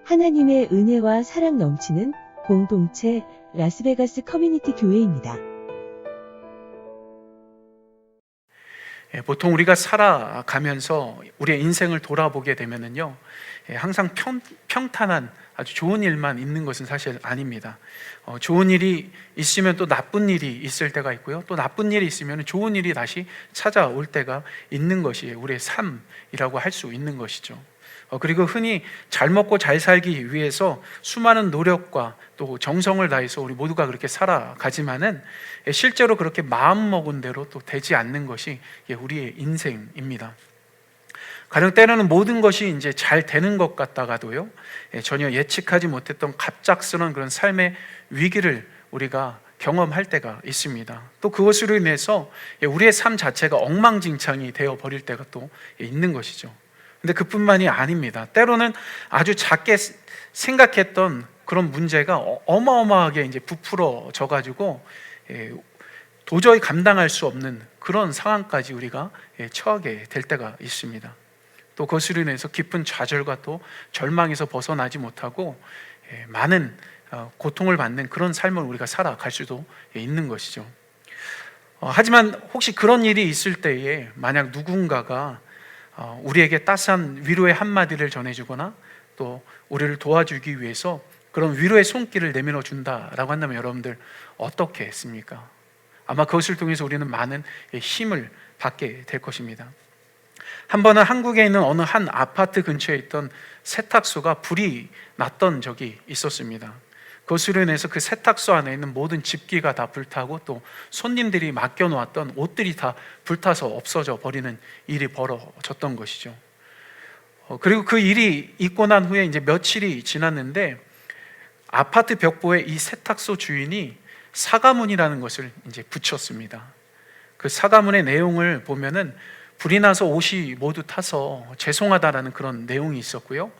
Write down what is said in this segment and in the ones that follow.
하나님의 은혜와 사랑 넘치는 공동체 라스베가스 커뮤니티 교회입니다. 보통 우리가 살아가면서 우리의 인생을 돌아보게 되면은요, 항상 평탄한 아주 좋은 일만 있는 것은 사실 아닙니다. 좋은 일이 있으면 또 나쁜 일이 있을 때가 있고요, 또 나쁜 일이 있으면 좋은 일이 다시 찾아올 때가 있는 것이 우리의 삶이라고 할 수 있는 것이죠. 그리고 흔히 잘 먹고 잘 살기 위해서 수많은 노력과 또 정성을 다해서 우리 모두가 그렇게 살아가지만은 실제로 그렇게 마음먹은 대로 또 되지 않는 것이 우리의 인생입니다. 가령 때로는 모든 것이 이제 잘 되는 것 같다가도요, 전혀 예측하지 못했던 갑작스러운 그런 삶의 위기를 우리가 경험할 때가 있습니다. 또 그것으로 인해서 우리의 삶 자체가 엉망진창이 되어 버릴 때가 또 있는 것이죠. 근데 그뿐만이 아닙니다. 때로는 아주 작게 생각했던 그런 문제가 어마어마하게 이제 부풀어져 가지고 도저히 감당할 수 없는 그런 상황까지 우리가 처하게 될 때가 있습니다. 또 그것으로 인해서 깊은 좌절과 또 절망에서 벗어나지 못하고 많은 고통을 받는 그런 삶을 우리가 살아갈 수도 있는 것이죠. 하지만 혹시 그런 일이 있을 때에 만약 누군가가 우리에게 따스한 위로의 한마디를 전해주거나 또 우리를 도와주기 위해서 그런 위로의 손길을 내밀어 준다라고 한다면 여러분들 어떻게 했습니까? 아마 그것을 통해서 우리는 많은 힘을 받게 될 것입니다. 한 번은 한국에 있는 어느 한 아파트 근처에 있던 세탁소가 불이 났던 적이 있었습니다. 그것으로 인해서 그 세탁소 안에 있는 모든 집기가 다 불타고 또 손님들이 맡겨놓았던 옷들이 다 불타서 없어져 버리는 일이 벌어졌던 것이죠. 그리고 그 일이 있고 난 후에 이제 며칠이 지났는데 아파트 벽보에 이 세탁소 주인이 사과문이라는 것을 이제 붙였습니다. 그 사과문의 내용을 보면은 불이 나서 옷이 모두 타서 죄송하다라는 그런 내용이 있었고요.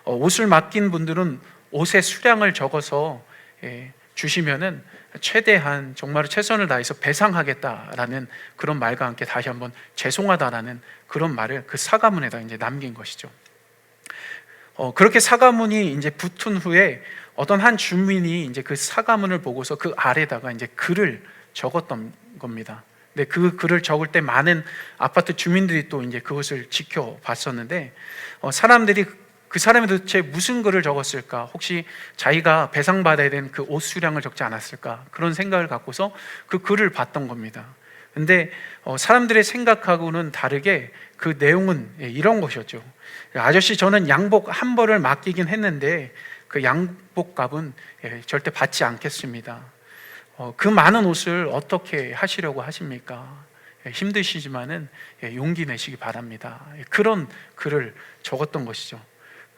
옷을 맡긴 분들은 옷의 수량을 적어서 주시면은 최대한 정말 최선을 다해서 배상하겠다라는 그런 말과 함께 다시 한번 죄송하다라는 그런 말을 그 사과문에다 이제 남긴 것이죠. 그렇게 사과문이 이제 붙은 후에 어떤 한 주민이 이제 그 사과문을 보고서 그 아래다가 이제 글을 적었던 겁니다. 근데 그 글을 적을 때 많은 아파트 주민들이 또 이제 그것을 지켜봤었는데 사람들이 그 사람이 도대체 무슨 글을 적었을까? 혹시 자기가 배상받아야 되는 그 옷 수량을 적지 않았을까? 그런 생각을 갖고서 그 글을 봤던 겁니다. 근데 사람들의 생각하고는 다르게 그 내용은 이런 것이었죠. 아저씨, 저는 양복 한 벌을 맡기긴 했는데 그 양복값은 절대 받지 않겠습니다. 그 많은 옷을 어떻게 하시려고 하십니까? 힘드시지만은 용기 내시기 바랍니다. 그런 글을 적었던 것이죠.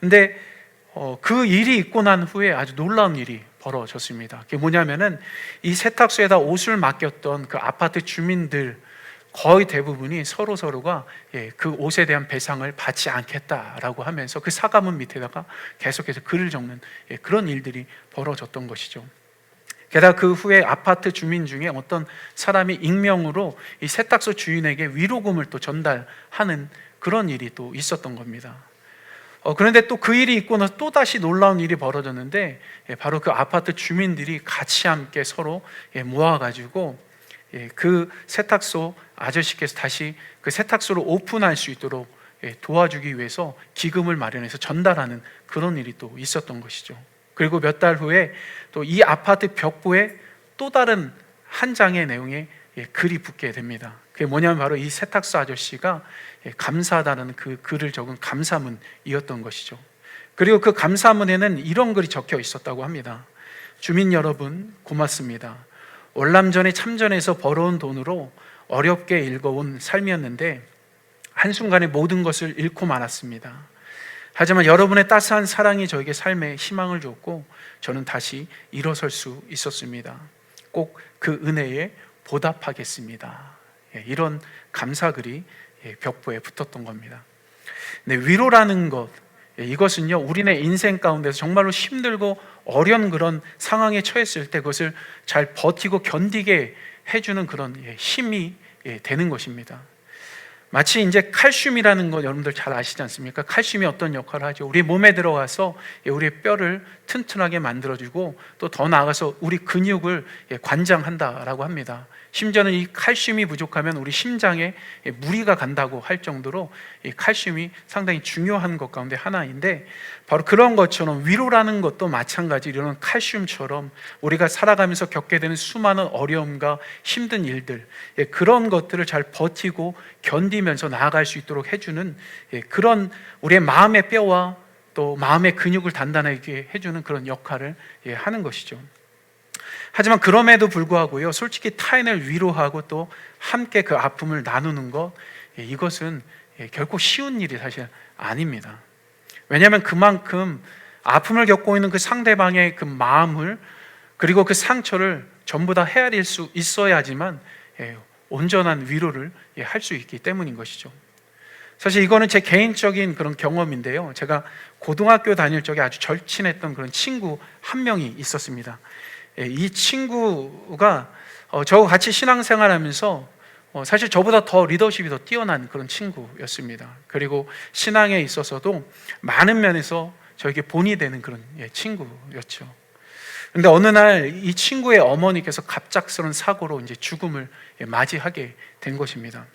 근데 그 일이 있고 난 후에 아주 놀라운 일이 벌어졌습니다. 그게 뭐냐면은 이 세탁소에다 옷을 맡겼던 그 아파트 주민들 거의 대부분이 서로가 그 옷에 대한 배상을 받지 않겠다라고 하면서 그 사과문 밑에다가 계속해서 글을 적는 그런 일들이 벌어졌던 것이죠. 게다가 그 후에 아파트 주민 중에 어떤 사람이 익명으로 이 세탁소 주인에게 위로금을 또 전달하는 그런 일이 또 있었던 겁니다. 그런데 또 그 일이 있고 나서 또 다시 놀라운 일이 벌어졌는데 바로 그 아파트 주민들이 같이 함께 서로 모아가지고 그 세탁소 아저씨께서 다시 그 세탁소를 오픈할 수 있도록 도와주기 위해서 기금을 마련해서 전달하는 그런 일이 또 있었던 것이죠. 그리고 몇 달 후에 또 이 아파트 벽보에 또 다른 한 장의 내용의 글이 붙게 됩니다. 그게 뭐냐면 바로 이 세탁소 아저씨가 감사하다는 그 글을 적은 감사문이었던 것이죠. 그리고 그 감사문에는 이런 글이 적혀 있었다고 합니다. 주민 여러분, 고맙습니다. 월남전에 참전해서 벌어온 돈으로 어렵게 읽어온 삶이었는데 한순간에 모든 것을 잃고 말았습니다. 하지만 여러분의 따스한 사랑이 저에게 삶에 희망을 줬고 저는 다시 일어설 수 있었습니다. 꼭 그 은혜에 보답하겠습니다. 이런 감사글이 벽보에 붙었던 겁니다. 네, 위로라는 것, 이것은요 우리네 인생 가운데서 정말로 힘들고 어려운 그런 상황에 처했을 때 그것을 잘 버티고 견디게 해주는 그런 힘이 되는 것입니다. 마치 이제 칼슘이라는 거 여러분들 잘 아시지 않습니까? 칼슘이 어떤 역할을 하죠? 우리 몸에 들어가서 우리의 뼈를 튼튼하게 만들어주고 또 더 나아가서 우리 근육을 관장한다라고 합니다. 심지어는 이 칼슘이 부족하면 우리 심장에 무리가 간다고 할 정도로 이 칼슘이 상당히 중요한 것 가운데 하나인데, 바로 그런 것처럼 위로라는 것도 마찬가지 이런 칼슘처럼 우리가 살아가면서 겪게 되는 수많은 어려움과 힘든 일들, 그런 것들을 잘 버티고 견디면서 나아갈 수 있도록 해주는 그런 우리의 마음의 뼈와 또 마음의 근육을 단단하게 해주는 그런 역할을 하는 것이죠. 하지만 그럼에도 불구하고요, 솔직히 타인을 위로하고 또 함께 그 아픔을 나누는 것, 이것은 결코 쉬운 일이 사실 아닙니다. 왜냐하면 그만큼 아픔을 겪고 있는 그 상대방의 그 마음을, 그리고 그 상처를 전부 다 헤아릴 수 있어야지만 온전한 위로를 할 수 있기 때문인 것이죠. 사실 이거는 제 개인적인 그런 경험인데요, 제가 고등학교 다닐 적에 아주 절친했던 그런 친구 한 명이 있었습니다. 이 친구가 저와 같이 신앙생활하면서 사실 저보다 더 리더십이 더 뛰어난 그런 친구였습니다. 그리고 신앙에 있어서도 많은 면에서 저에게 본이 되는 그런 친구였죠. 그런데 어느 날 이 친구의 어머니께서 갑작스러운 사고로 이제 죽음을 맞이하게 된 것입니다.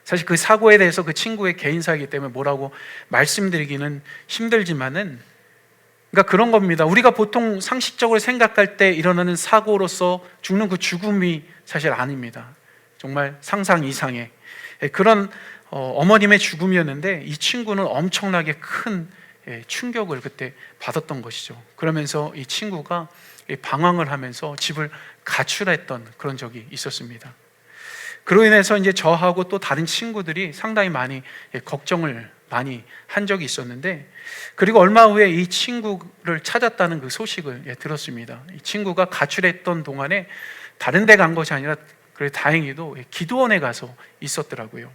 사실 그 사고에 대해서 그 친구의 개인사이기 때문에 뭐라고 말씀드리기는 힘들지만은, 그러니까 그런 겁니다. 우리가 보통 상식적으로 생각할 때 일어나는 사고로서 죽는 그 죽음이 사실 아닙니다. 정말 상상 이상의 그런 어머님의 죽음이었는데, 이 친구는 엄청나게 큰 충격을 그때 받았던 것이죠. 그러면서 이 친구가 방황을 하면서 집을 가출했던 그런 적이 있었습니다. 그로 인해서 이제 저하고 또 다른 친구들이 상당히 많이 걱정을 많이 한 적이 있었는데, 그리고 얼마 후에 이 친구를 찾았다는 그 소식을 들었습니다. 이 친구가 가출했던 동안에 다른 데 간 것이 아니라 그래 다행히도 기도원에 가서 있었더라고요.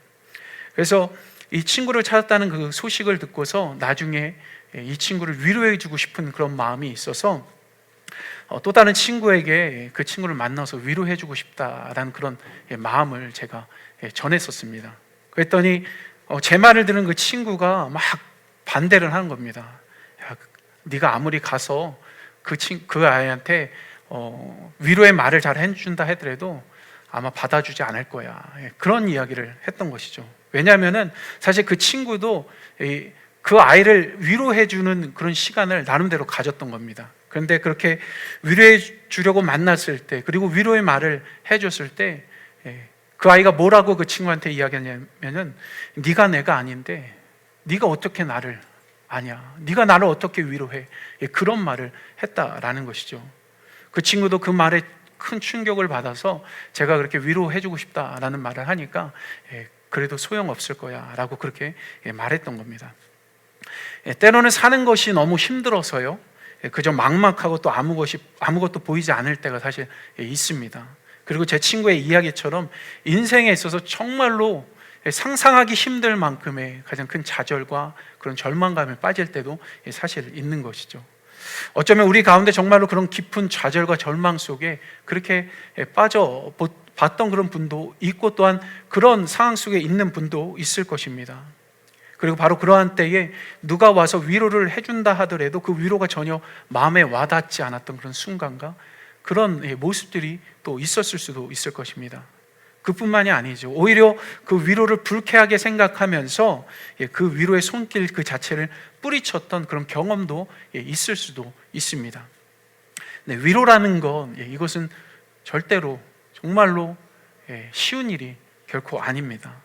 그래서 이 친구를 찾았다는 그 소식을 듣고서 나중에 이 친구를 위로해 주고 싶은 그런 마음이 있어서 또 다른 친구에게 그 친구를 만나서 위로해 주고 싶다라는 그런 마음을 제가 전했었습니다. 그랬더니 제 말을 들은 그 친구가 막 반대를 하는 겁니다. 야, 네가 아무리 가서 그 아이한테 위로의 말을 잘 해준다 하더라도 아마 받아주지 않을 거야, 그런 이야기를 했던 것이죠. 왜냐하면은 사실 그 친구도 그 아이를 위로해 주는 그런 시간을 나름대로 가졌던 겁니다. 그런데 그렇게 위로해 주려고 만났을 때, 그리고 위로의 말을 해줬을 때 그 아이가 뭐라고 그 친구한테 이야기하냐면은, 네가 내가 아닌데 네가 어떻게 나를 아냐, 네가 나를 어떻게 위로해, 그런 말을 했다라는 것이죠. 그 친구도 그 말에 큰 충격을 받아서 제가 그렇게 위로해 주고 싶다라는 말을 하니까 그래도 소용없을 거야 라고 그렇게 말했던 겁니다. 때로는 사는 것이 너무 힘들어서요, 그저 막막하고 또 아무것도 보이지 않을 때가 사실 있습니다. 그리고 제 친구의 이야기처럼 인생에 있어서 정말로 상상하기 힘들 만큼의 가장 큰 좌절과 그런 절망감에 빠질 때도 사실 있는 것이죠. 어쩌면 우리 가운데 정말로 그런 깊은 좌절과 절망 속에 그렇게 빠져 봤던 그런 분도 있고, 또한 그런 상황 속에 있는 분도 있을 것입니다. 그리고 바로 그러한 때에 누가 와서 위로를 해준다 하더라도 그 위로가 전혀 마음에 와닿지 않았던 그런 순간과 그런 모습들이 또 있었을 수도 있을 것입니다. 그뿐만이 아니죠. 오히려 그 위로를 불쾌하게 생각하면서 그 위로의 손길 그 자체를 뿌리쳤던 그런 경험도 있을 수도 있습니다. 위로라는 건 이것은 절대로 정말로 쉬운 일이 결코 아닙니다.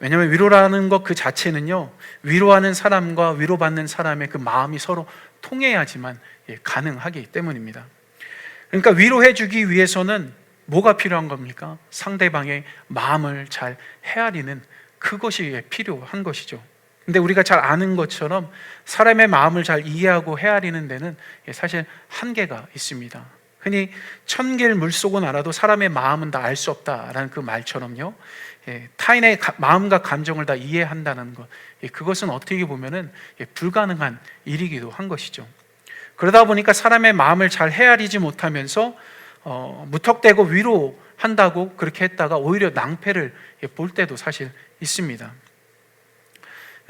왜냐하면 위로라는 것 그 자체는요, 위로하는 사람과 위로받는 사람의 그 마음이 서로 통해야지만 가능하기 때문입니다. 그러니까 위로해 주기 위해서는 뭐가 필요한 겁니까? 상대방의 마음을 잘 헤아리는 그것이 필요한 것이죠. 근데 우리가 잘 아는 것처럼 사람의 마음을 잘 이해하고 헤아리는 데는 사실 한계가 있습니다. 흔히 천길 물속은 알아도 사람의 마음은 다 알 수 없다라는 그 말처럼요, 타인의 마음과 감정을 다 이해한다는 것, 그것은 어떻게 보면은 불가능한 일이기도 한 것이죠. 그러다 보니까 사람의 마음을 잘 헤아리지 못하면서 무턱대고 위로한다고 그렇게 했다가 오히려 낭패를 볼 때도 사실 있습니다.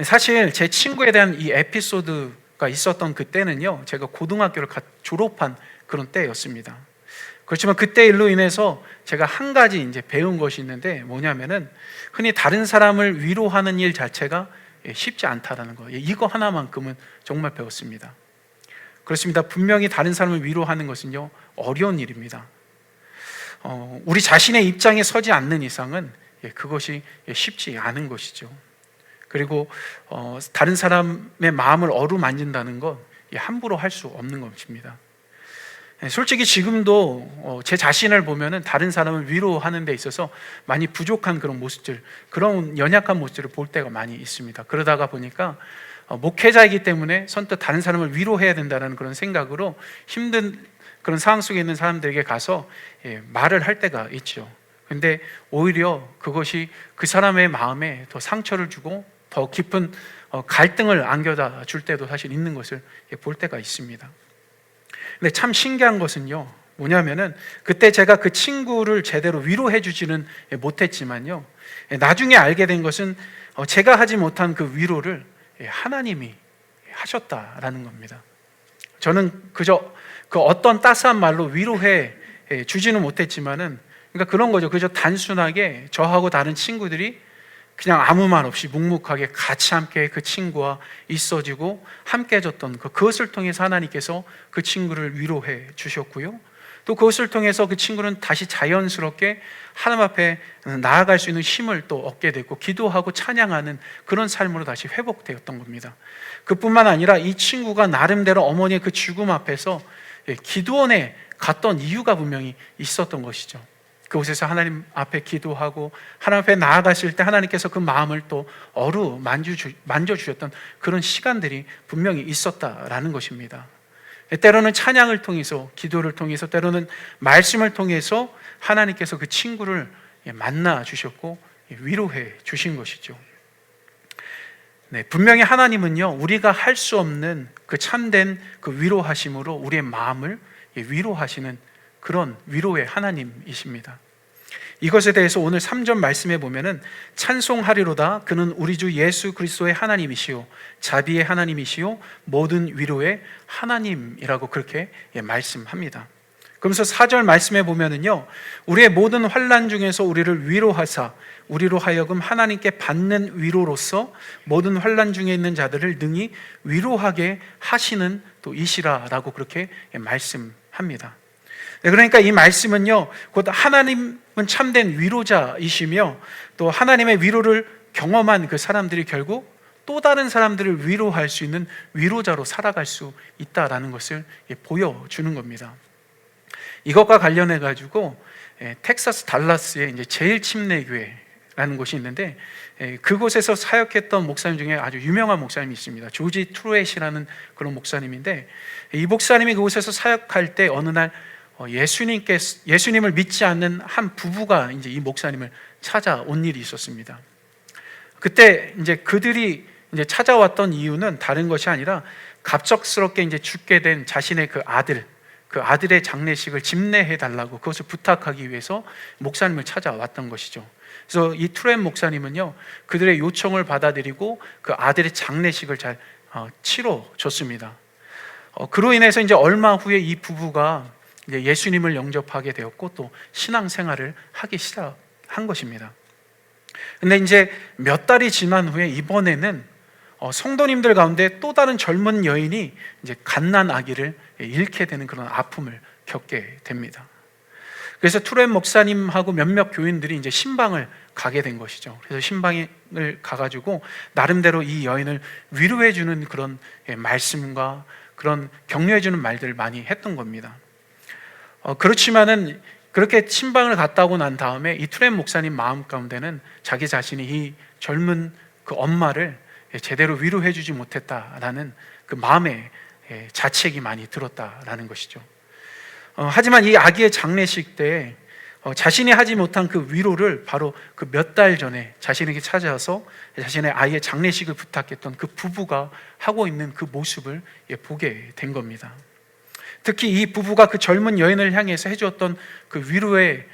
사실 제 친구에 대한 이 에피소드가 있었던 그때는요, 제가 고등학교를 졸업한 그런 때였습니다. 그렇지만 그때 일로 인해서 제가 한 가지 이제 배운 것이 있는데, 뭐냐면은 흔히 다른 사람을 위로하는 일 자체가 쉽지 않다라는 거. 이거 하나만큼은 정말 배웠습니다. 그렇습니다. 분명히 다른 사람을 위로하는 것은요, 어려운 일입니다. 우리 자신의 입장에 서지 않는 이상은 그것이 쉽지 않은 것이죠. 그리고 다른 사람의 마음을 어루만진다는 건 함부로 할 수 없는 것입니다. 솔직히 지금도 제 자신을 보면은 다른 사람을 위로하는 데 있어서 많이 부족한 그런 모습들, 그런 연약한 모습들을 볼 때가 많이 있습니다. 그러다가 보니까 목회자이기 때문에 선뜻 다른 사람을 위로해야 된다는 그런 생각으로 힘든 그런 상황 속에 있는 사람들에게 가서 말을 할 때가 있죠. 근데 오히려 그것이 그 사람의 마음에 더 상처를 주고 더 깊은 갈등을 안겨다 줄 때도 사실 있는 것을 볼 때가 있습니다. 근데 참 신기한 것은요, 뭐냐면은 그때 제가 그 친구를 제대로 위로해 주지는 못했지만요, 나중에 알게 된 것은 제가 하지 못한 그 위로를 하나님이 하셨다라는 겁니다. 저는 그저 그 어떤 따스한 말로 위로해 주지는 못했지만은, 그러니까 그런 거죠. 그저 단순하게 저하고 다른 친구들이 그냥 아무 말 없이 묵묵하게 같이 함께 그 친구와 있어지고 함께 해줬던 그것을 통해서 하나님께서 그 친구를 위로해 주셨고요, 또 그것을 통해서 그 친구는 다시 자연스럽게 하나님 앞에 나아갈 수 있는 힘을 또 얻게 됐고, 기도하고 찬양하는 그런 삶으로 다시 회복되었던 겁니다. 그뿐만 아니라 이 친구가 나름대로 어머니의 그 죽음 앞에서 기도원에 갔던 이유가 분명히 있었던 것이죠. 그곳에서 하나님 앞에 기도하고 하나님 앞에 나아가실 때 하나님께서 그 마음을 또 만져주셨던 그런 시간들이 분명히 있었다라는 것입니다. 때로는 찬양을 통해서, 기도를 통해서, 때로는 말씀을 통해서 하나님께서 그 친구를 만나 주셨고 위로해 주신 것이죠. 분명히 하나님은요, 우리가 할 수 없는 그 참된 그 위로하심으로 우리의 마음을 위로하시는 그런 위로의 하나님이십니다. 이것에 대해서 오늘 3절 말씀에 보면은 찬송하리로다 그는 우리 주 예수 그리스도의 하나님이시요 자비의 하나님이시요 모든 위로의 하나님이라고 그렇게 말씀합니다. 그러면서 4절 말씀에 보면은요, 우리의 모든 환난 중에서 우리를 위로하사 우리로 하여금 하나님께 받는 위로로서 모든 환난 중에 있는 자들을 능히 위로하게 하시는 또 이시라라고 그렇게 말씀합니다. 그러니까 이 말씀은요, 곧 하나님은 참된 위로자이시며 또 하나님의 위로를 경험한 그 사람들이 결국 또 다른 사람들을 위로할 수 있는 위로자로 살아갈 수 있다라는 것을 보여주는 겁니다. 이것과 관련해 가지고 텍사스 달라스에 이제 제일 침례교회라는 곳이 있는데, 그곳에서 사역했던 목사님 중에 아주 유명한 목사님이 있습니다. 조지 트루엣이라는 그런 목사님인데, 이 목사님이 그곳에서 사역할 때 어느 날 예수님을 믿지 않는 한 부부가 이제 이 목사님을 찾아온 일이 있었습니다. 그때 이제 그들이 이제 찾아왔던 이유는 다른 것이 아니라 갑작스럽게 이제 죽게 된 자신의 그 아들의 장례식을 집례해 달라고 그것을 부탁하기 위해서 목사님을 찾아왔던 것이죠. 그래서 이 트루엣 목사님은요, 그들의 요청을 받아들이고 그 아들의 장례식을 잘 치러줬습니다. 그로 인해서 이제 얼마 후에 이 부부가 이제 예수님을 영접하게 되었고 또 신앙생활을 하기 시작한 것입니다. 근데 이제 몇 달이 지난 후에 이번에는 성도님들 가운데 또 다른 젊은 여인이 이제 갓난 아기를 잃게 되는 그런 아픔을 겪게 됩니다. 그래서 트루엣 목사님하고 몇몇 교인들이 이제 신방을 가게 된 것이죠. 그래서 신방을 가가지고 나름대로 이 여인을 위로해주는 그런 말씀과 그런 격려해주는 말들을 많이 했던 겁니다. 그렇지만은 그렇게 신방을 갔다 오고 난 다음에 이 트루엣 목사님 마음 가운데는 자기 자신이 이 젊은 그 엄마를 제대로 위로해주지 못했다라는 그 마음의 자책이 많이 들었다라는 것이죠. 하지만 이 아기의 장례식 때 자신이 하지 못한 그 위로를 바로 그 몇 달 전에 자신에게 찾아와서 자신의 아이의 장례식을 부탁했던 그 부부가 하고 있는 그 모습을 보게 된 겁니다. 특히 이 부부가 그 젊은 여인을 향해서 해주었던 그 위로의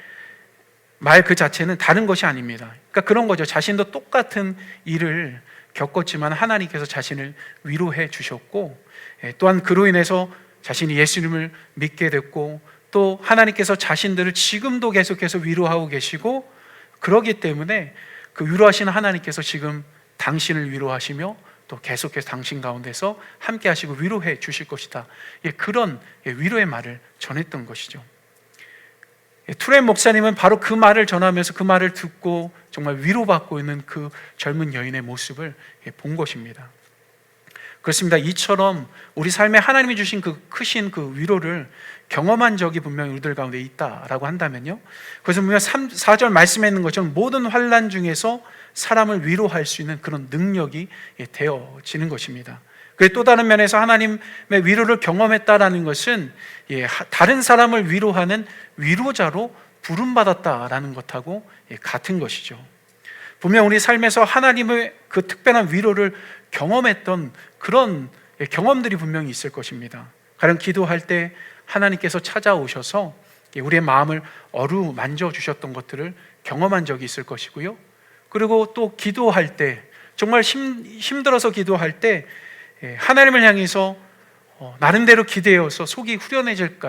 말 그 자체는 다른 것이 아닙니다. 그러니까 그런 거죠. 자신도 똑같은 일을 겪었지만 하나님께서 자신을 위로해 주셨고, 또한 그로 인해서 자신이 예수님을 믿게 됐고, 또 하나님께서 자신들을 지금도 계속해서 위로하고 계시고, 그러기 때문에 그 위로하시는 하나님께서 지금 당신을 위로하시며 또 계속해서 당신 가운데서 함께 하시고 위로해 주실 것이다. 그런 위로의 말을 전했던 것이죠. 투렌 목사님은 바로 그 말을 전하면서 그 말을 듣고 정말 위로받고 있는 그 젊은 여인의 모습을 본 것입니다. 그렇습니다. 이처럼 우리 삶에 하나님이 주신 그 크신 그 위로를 경험한 적이 분명히 우리들 가운데 있다라고 한다면요, 그래서 분명 4절 말씀에 있는 것처럼 모든 환난 중에서 사람을 위로할 수 있는 그런 능력이 되어지는 것입니다. 또 다른 면에서 하나님의 위로를 경험했다라는 것은 다른 사람을 위로하는 위로자로 부름받았다라는 것하고 같은 것이죠. 분명 우리 삶에서 하나님의 그 특별한 위로를 경험했던 그런 경험들이 분명히 있을 것입니다. 가령 기도할 때 하나님께서 찾아오셔서 우리의 마음을 어루만져 주셨던 것들을 경험한 적이 있을 것이고요. 그리고 또 기도할 때, 정말 힘들어서 기도할 때 하나님을 향해서 나름대로 기대어서 속이 후련해질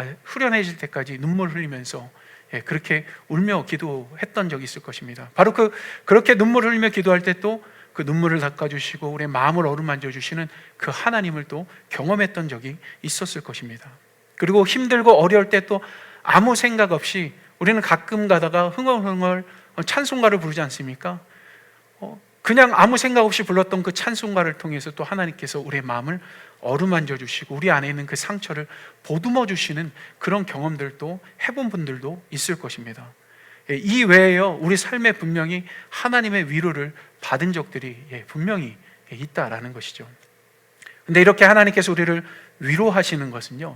때까지 눈물 흘리면서 그렇게 울며 기도했던 적이 있을 것입니다. 바로 그렇게 눈물 흘리며 기도할 때 또 그 눈물을 닦아주시고 우리의 마음을 어루만져 주시는 그 하나님을 또 경험했던 적이 있었을 것입니다. 그리고 힘들고 어려울 때 또 아무 생각 없이 우리는 가끔 가다가 흥얼흥얼 찬송가를 부르지 않습니까? 그냥 아무 생각 없이 불렀던 그 찬송가를 통해서 또 하나님께서 우리의 마음을 어루만져 주시고 우리 안에 있는 그 상처를 보듬어 주시는 그런 경험들도 해본 분들도 있을 것입니다. 이 외에요, 우리 삶에 분명히 하나님의 위로를 받은 적들이 분명히 있다라는 것이죠. 근데 이렇게 하나님께서 우리를 위로하시는 것은요,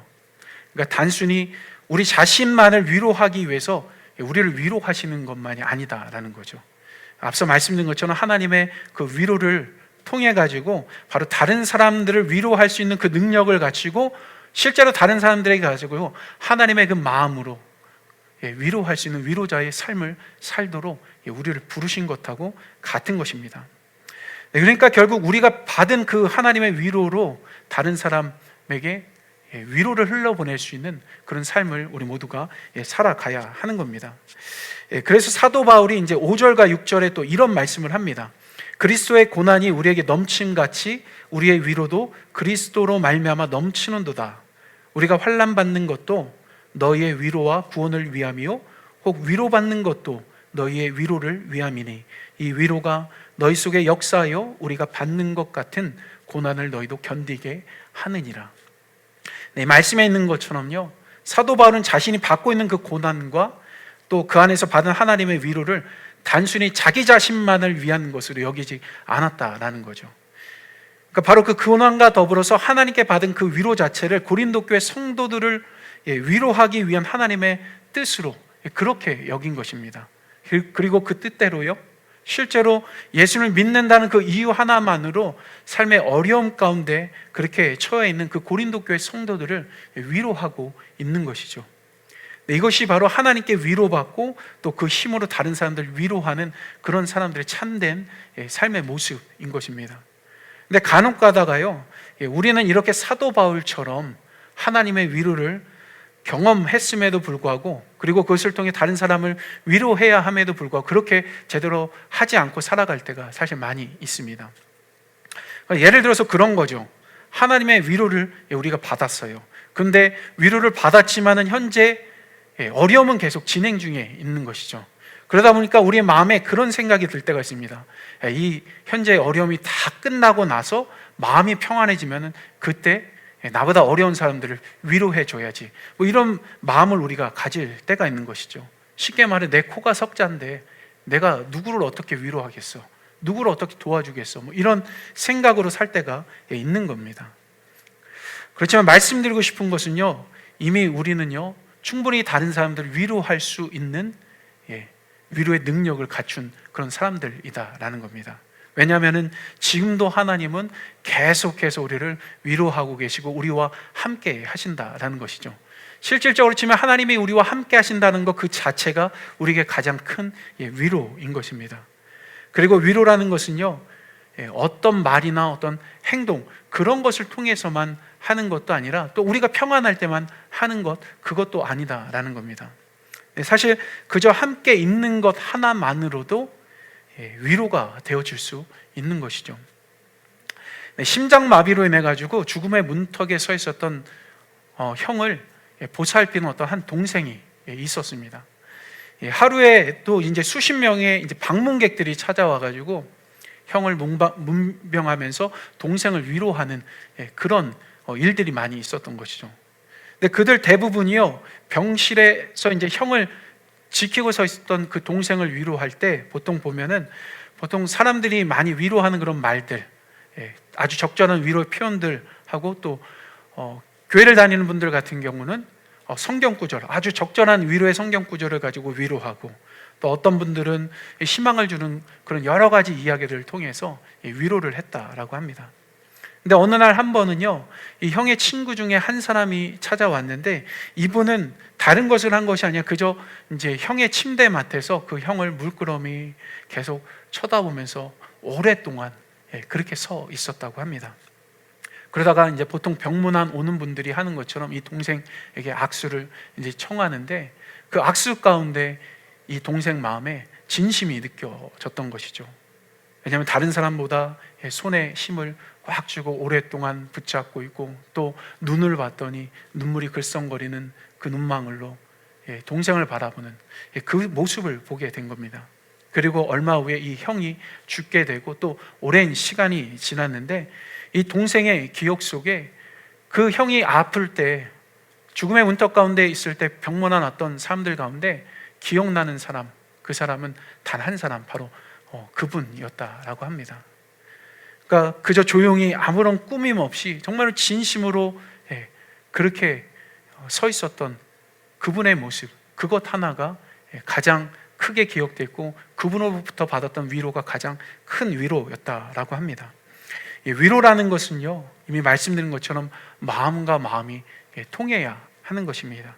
그러니까 단순히 우리 자신만을 위로하기 위해서 우리를 위로하시는 것만이 아니다라는 거죠. 앞서 말씀드린 것처럼 하나님의 그 위로를 통해 가지고 바로 다른 사람들을 위로할 수 있는 그 능력을 가지고 실제로 다른 사람들에게 가지고 하나님의 그 마음으로 위로할 수 있는 위로자의 삶을 살도록 우리를 부르신 것하고 같은 것입니다. 그러니까 결국 우리가 받은 그 하나님의 위로로 다른 사람에게 위로를 흘러보낼 수 있는 그런 삶을 우리 모두가 살아가야 하는 겁니다. 그래서 사도 바울이 이제 5절과 6절에 또 이런 말씀을 합니다. 그리스도의 고난이 우리에게 넘침같이 우리의 위로도 그리스도로 말미암아 넘치는도다. 우리가 환난 받는 것도 너희의 위로와 구원을 위함이요 혹 위로받는 것도 너희의 위로를 위함이니 이 위로가 너희 속에 역사하여 우리가 받는 것 같은 고난을 너희도 견디게 하느니라. 말씀에 있는 것처럼요, 사도 바울은 자신이 받고 있는 그 고난과 또 그 안에서 받은 하나님의 위로를 단순히 자기 자신만을 위한 것으로 여기지 않았다라는 거죠. 그러니까 바로 그 고난과 더불어서 하나님께 받은 그 위로 자체를 고린도 교회 성도들을 위로하기 위한 하나님의 뜻으로 그렇게 여긴 것입니다. 그리고 그 뜻대로요, 실제로 예수를 믿는다는 그 이유 하나만으로 삶의 어려움 가운데 그렇게 처해 있는 그 고린도 교회 성도들을 위로하고 있는 것이죠. 이것이 바로 하나님께 위로받고 또 그 힘으로 다른 사람들을 위로하는 그런 사람들의 참된 삶의 모습인 것입니다. 근데 간혹 가다가요, 우리는 이렇게 사도 바울처럼 하나님의 위로를 경험했음에도 불구하고, 그리고 그것을 통해 다른 사람을 위로해야 함에도 불구하고 그렇게 제대로 하지 않고 살아갈 때가 사실 많이 있습니다. 예를 들어서 그런 거죠. 하나님의 위로를 우리가 받았어요. 근데 위로를 받았지만은 현재 어려움은 계속 진행 중에 있는 것이죠. 그러다 보니까 우리의 마음에 그런 생각이 들 때가 있습니다. 이 현재 어려움이 다 끝나고 나서 마음이 평안해지면은 그때 나보다 어려운 사람들을 위로해 줘야지, 이런 마음을 우리가 가질 때가 있는 것이죠. 쉽게 말해 내 코가 석자인데 내가 누구를 어떻게 위로하겠어, 누구를 어떻게 도와주겠어, 이런 생각으로 살 때가 있는 겁니다. 그렇지만 말씀드리고 싶은 것은요, 이미 우리는요 충분히 다른 사람들을 위로할 수 있는 위로의 능력을 갖춘 그런 사람들이다라는 겁니다. 왜냐하면 지금도 하나님은 계속해서 우리를 위로하고 계시고 우리와 함께 하신다라는 것이죠. 실질적으로 치면 하나님이 우리와 함께 하신다는 것 그 자체가 우리에게 가장 큰 위로인 것입니다. 그리고 위로라는 것은요, 어떤 말이나 어떤 행동 그런 것을 통해서만 하는 것도 아니라 또 우리가 평안할 때만 하는 것 그것도 아니다라는 겁니다. 사실 그저 함께 있는 것 하나만으로도 위로가 되어질 수 있는 것이죠. 심장마비로 인해 가지고 죽음의 문턱에 서 있었던 형을 보살피는 어떤 한 동생이 있었습니다. 하루에 또 이제 수십 명의 이제 방문객들이 찾아와 가지고 형을 문병하면서 동생을 위로하는 그런 일들이 많이 있었던 것이죠. 근데 그들 대부분이요, 병실에서 이제 형을 지키고 서 있었던 그 동생을 위로할 때 보통 사람들이 많이 위로하는 그런 말들, 아주 적절한 위로의 표현들 하고 또 교회를 다니는 분들 같은 경우는 성경 구절, 아주 적절한 위로의 성경 구절을 가지고 위로하고, 또 어떤 분들은 희망을 주는 그런 여러 가지 이야기들을 통해서 위로를 했다라고 합니다. 근데 어느 날 한 번은요, 이 형의 친구 중에 한 사람이 찾아왔는데, 이분은 다른 것을 한 것이 아니라 그저 이제 형의 침대 맡에서 그 형을 물끄러미 계속 쳐다보면서 오랫동안 그렇게 서 있었다고 합니다. 그러다가 이제 보통 병문안 오는 분들이 하는 것처럼 이 동생에게 악수를 이제 청하는데, 그 악수 가운데 이 동생 마음에 진심이 느껴졌던 것이죠. 왜냐하면 다른 사람보다 손에 힘을 꽉 쥐고 오랫동안 붙잡고 있고, 또 눈을 봤더니 눈물이 글썽거리는 그 눈망울로 동생을 바라보는 그 모습을 보게 된 겁니다. 그리고 얼마 후에 이 형이 죽게 되고 또 오랜 시간이 지났는데, 이 동생의 기억 속에 그 형이 아플 때, 죽음의 문턱 가운데 있을 때 병문안 왔던 사람들 가운데 기억나는 사람, 그 사람은 단 한 사람, 바로 그분이었다라고 합니다. 그러니까 그저 조용히 아무런 꾸밈 없이 정말 진심으로 그렇게 서 있었던 그분의 모습, 그것 하나가 가장 크게 기억됐고, 그분으로부터 받았던 위로가 가장 큰 위로였다라고 합니다. 위로라는 것은요, 이미 말씀드린 것처럼 마음과 마음이 통해야 하는 것입니다.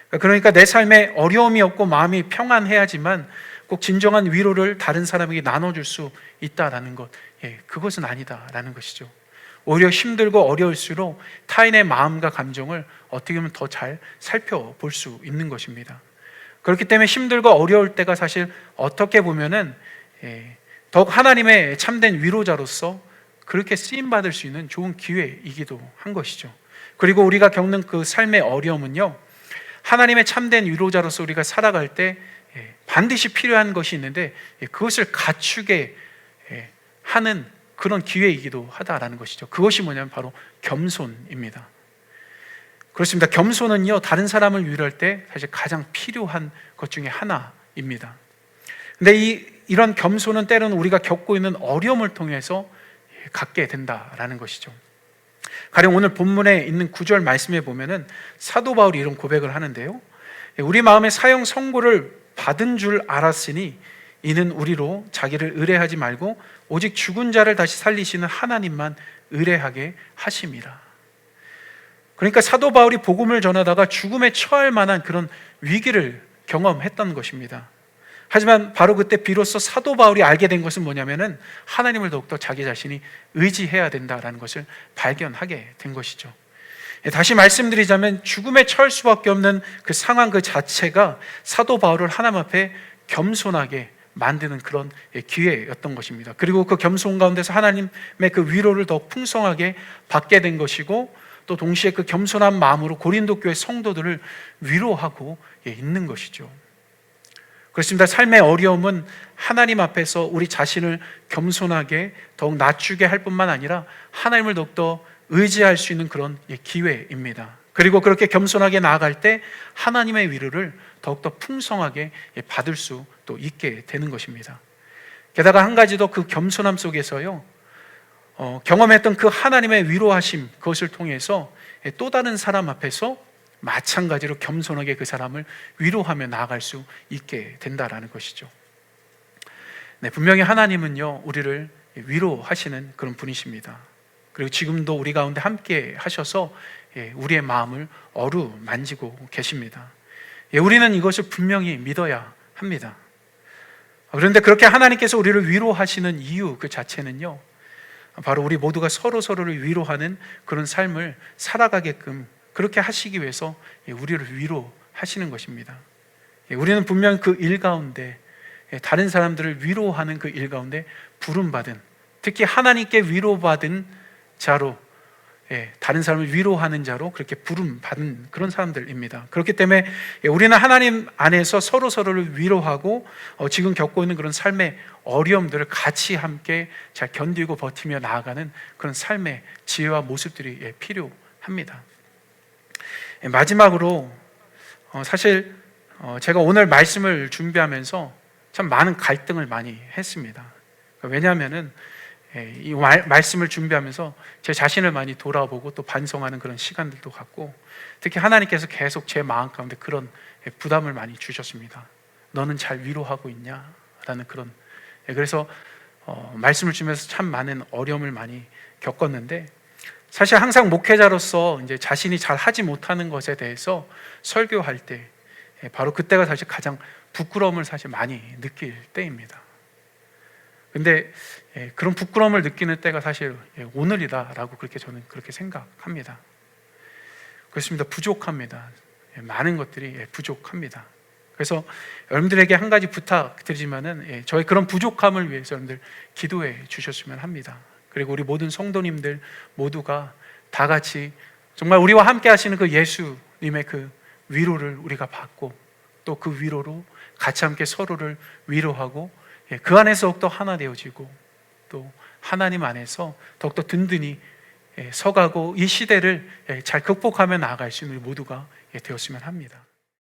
그러니까 내 삶에 어려움이 없고 마음이 평안해야지만 꼭 진정한 위로를 다른 사람에게 나눠줄 수 있다라는 것, 그것은 아니다라는 것이죠. 오히려 힘들고 어려울수록 타인의 마음과 감정을 어떻게 보면 더 잘 살펴볼 수 있는 것입니다. 그렇기 때문에 힘들고 어려울 때가 사실 어떻게 보면은 더욱 하나님의 참된 위로자로서 그렇게 쓰임받을 수 있는 좋은 기회이기도 한 것이죠. 그리고 우리가 겪는 그 삶의 어려움은요, 하나님의 참된 위로자로서 우리가 살아갈 때 반드시 필요한 것이 있는데, 그것을 갖추게 하는 그런 기회이기도 하다라는 것이죠. 그것이 뭐냐면 바로 겸손입니다. 그렇습니다. 겸손은요, 다른 사람을 위로할 때 사실 가장 필요한 것 중에 하나입니다. 근데 이런 겸손은 때로는 우리가 겪고 있는 어려움을 통해서 갖게 된다라는 것이죠. 가령 오늘 본문에 있는 9절 말씀에 보면은 사도 바울이 이런 고백을 하는데요, 우리 마음에 사형 선고를 받은 줄 알았으니 이는 우리로 자기를 의뢰하지 말고 오직 죽은 자를 다시 살리시는 하나님만 의뢰하게 하심이라. 그러니까 사도 바울이 복음을 전하다가 죽음에 처할 만한 그런 위기를 경험했던 것입니다. 하지만 바로 그때 비로소 사도 바울이 알게 된 것은 뭐냐면은 하나님을 더욱더 자기 자신이 의지해야 된다라는 것을 발견하게 된 것이죠. 다시 말씀드리자면 죽음에 처할 수밖에 없는 그 상황 그 자체가 사도 바울을 하나님 앞에 겸손하게 만드는 그런 기회였던 것입니다. 그리고 그 겸손 가운데서 하나님의 그 위로를 더 풍성하게 받게 된 것이고, 또 동시에 그 겸손한 마음으로 고린도 교회 성도들을 위로하고 있는 것이죠. 그렇습니다. 삶의 어려움은 하나님 앞에서 우리 자신을 겸손하게 더욱 낮추게 할 뿐만 아니라 하나님을 더욱더 의지할 수 있는 그런 기회입니다. 그리고 그렇게 겸손하게 나아갈 때 하나님의 위로를 더욱더 풍성하게 받을 수 또 있게 되는 것입니다. 게다가 한 가지 더, 그 겸손함 속에서요, 경험했던 그 하나님의 위로하심, 그것을 통해서 또 다른 사람 앞에서 마찬가지로 겸손하게 그 사람을 위로하며 나아갈 수 있게 된다라는 것이죠. 분명히 하나님은요, 우리를 위로하시는 그런 분이십니다. 그리고 지금도 우리 가운데 함께 하셔서 우리의 마음을 어루만지고 계십니다. 우리는 이것을 분명히 믿어야 합니다. 그런데 그렇게 하나님께서 우리를 위로하시는 이유 그 자체는요, 바로 우리 모두가 서로를 위로하는 그런 삶을 살아가게끔 그렇게 하시기 위해서 우리를 위로하시는 것입니다. 우리는 분명 그 일 가운데, 다른 사람들을 위로하는 그 일 가운데 부름받은, 특히 하나님께 위로받은 자로, 다른 사람을 위로하는 자로 그렇게 부름받은 그런 사람들입니다. 그렇기 때문에 우리는 하나님 안에서 서로를 위로하고 지금 겪고 있는 그런 삶의 어려움들을 같이 함께 잘 견디고 버티며 나아가는 그런 삶의 지혜와 모습들이 필요합니다. 마지막으로 사실 제가 오늘 말씀을 준비하면서 참 많은 갈등을 많이 했습니다. 왜냐하면은 이 말씀을 준비하면서 제 자신을 많이 돌아보고 또 반성하는 그런 시간들도 갖고, 특히 하나님께서 계속 제 마음 가운데 그런 부담을 많이 주셨습니다. 너는 잘 위로하고 있냐? 라는 그런, 그래서 말씀을 주면서 참 많은 어려움을 많이 겪었는데, 사실 항상 목회자로서 이제 자신이 잘 하지 못하는 것에 대해서 설교할 때 바로 그때가 사실 가장 부끄러움을 사실 많이 느낄 때입니다. 근데 그런 부끄러움을 느끼는 때가 사실 오늘이다라고 그렇게 저는 그렇게 생각합니다. 그렇습니다. 부족합니다. 많은 것들이 부족합니다. 그래서 여러분들에게 한 가지 부탁드리지만은 저의 그런 부족함을 위해서 여러분들 기도해 주셨으면 합니다. 그리고 우리 모든 성도님들 모두가 다 같이 정말 우리와 함께 하시는 그 예수님의 그 위로를 우리가 받고, 또 그 위로로 같이 함께 서로를 위로하고 그 안에서 더욱더 하나 되어지고, 또 하나님 안에서 더욱더 든든히 서가고 이 시대를 잘 극복하며 나아갈 수 있는 우리 모두가 되었으면 합니다.